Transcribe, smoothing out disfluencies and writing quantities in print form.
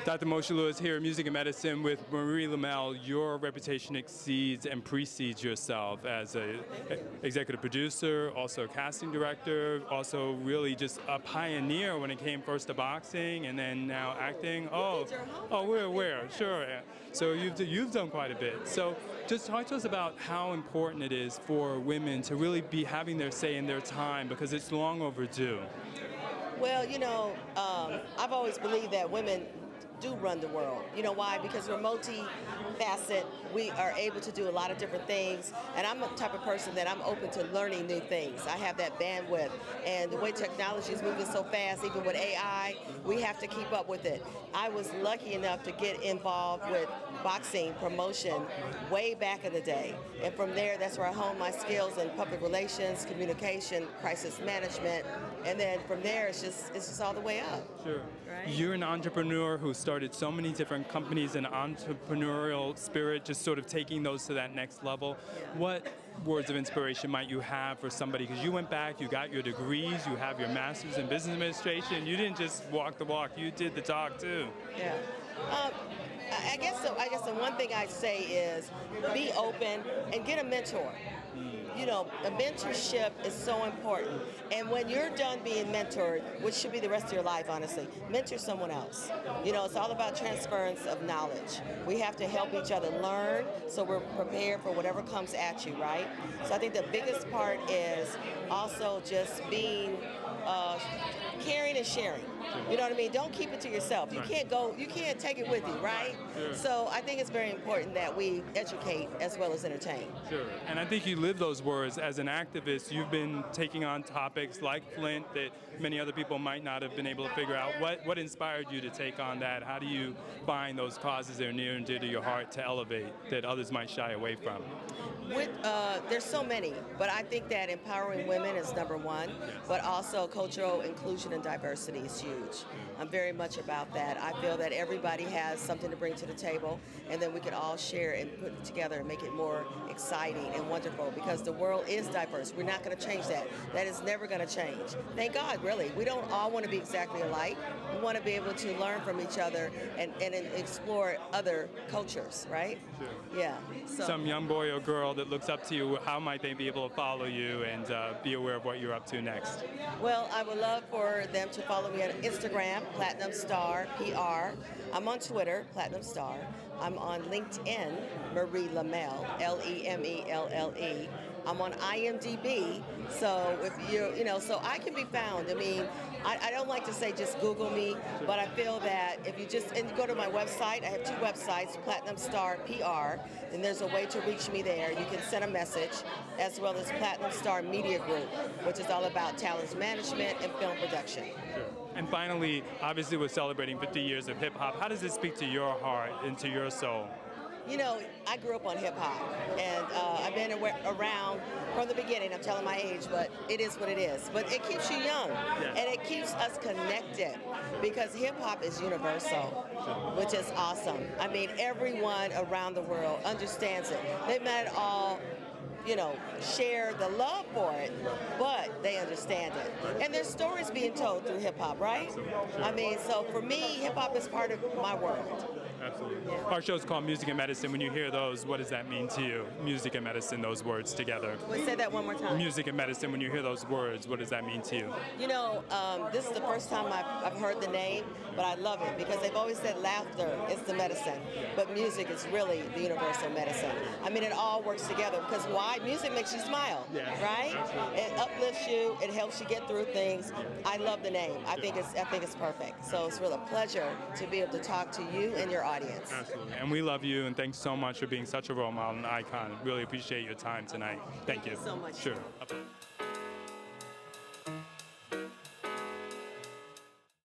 Dr. Moshe Lewis here, Music and Medicine with Marie Lemelle. Your reputation exceeds and precedes yourself as an executive producer, also a casting director, also really just a pioneer when it came first to boxing and then now acting. We're aware, sure. So you've done quite a bit. So just talk to us about how important it is for women to really be having their say in their time, because it's long overdue. Well, I've always believed that women do run the world. You know why? Because we're multi-faceted. We are able to do a lot of different things. And I'm the type of person that I'm open to learning new things. I have that bandwidth. And the way technology is moving so fast, even with AI, we have to keep up with it. I was lucky enough to get involved with boxing promotion way back in the day. And from there, that's where I honed my skills in public relations, communication, crisis management. And then from there, it's just all the way up. Sure. Right? You're an entrepreneur who started so many different companies, and entrepreneurial spirit, just sort of taking those to that next level. Yeah. What words of inspiration might you have for somebody? Because you went back, you got your degrees, you have your master's in business administration. You didn't just walk the walk, you did the talk too. Yeah. I guess the one thing I'd say is be open and get a mentor. A mentorship is so important. And when you're done being mentored, which should be the rest of your life, honestly, mentor someone else. It's all about transference of knowledge. We have to help each other learn so we're prepared for whatever comes at you, right? So I think the biggest part is also just being caring and sharing. You know what I mean? Don't keep it to yourself. You can't take it with you, right? Sure. So I think it's very important that we educate as well as entertain. Sure. And I think you live those words as an activist. You've been taking on topics like Flint that many other people might not have been able to figure out. What inspired you to take on that? How do you find those causes that are near and dear to your heart to elevate that others might shy away from? There's so many, but I think that empowering women is number one, but also cultural inclusion and diversity is huge. I'm very much about that. I feel that everybody has something to bring to the table, and then we can all share and put it together and make it more exciting and wonderful, because the world is diverse. We're not going to change that. That is never going to change. Thank God, really. We don't all want to be exactly alike. We want to be able to learn from each other and explore other cultures, right? Sure. Yeah. So. Some young boy or girl that looks up to you, how might they be able to follow you and be aware of what you're up to next? Well, I would love for them to follow me on Instagram, Platinum Star PR. I'm on Twitter, Platinum Star. I'm on LinkedIn, Marie Lemelle, Lemelle. I'm on IMDb, so if so I can be found. I mean, I don't like to say just Google me, but I feel that if you go to my website, I have two websites, Platinum Star PR, and there's a way to reach me there. You can send a message, as well as Platinum Star Media Group, which is all about talent management and film production. Sure. And finally, obviously we're celebrating 50 years of hip-hop. How does it speak to your heart and to your soul? I grew up on hip-hop, and I've been around from the beginning. I'm telling my age, but it is what it is. But it keeps you young, and it keeps us connected, because hip-hop is universal, which is awesome. I mean, everyone around the world understands it. They might all share the love for it, but they understand it. And there's stories being told through hip-hop, right? I mean, so for me, hip-hop is part of my world. Absolutely. Our show's called Music and Medicine. When you hear those, what does that mean to you? Music and medicine, those words together. Let's say that one more time. Music and medicine, when you hear those words, what does that mean to you? This is the first time I've heard the name, but I love it, because they've always said laughter is the medicine, but music is really the universal medicine. I mean, it all works together, because why? Music makes you smile, right? It uplifts you, it helps you get through things. I love the name. I think it's perfect. So it's really a pleasure to be able to talk to you and your audience. Absolutely. And we love you, and thanks so much for being such a role model and icon. Really appreciate your time tonight. Thank you. Thank you so much. Sure.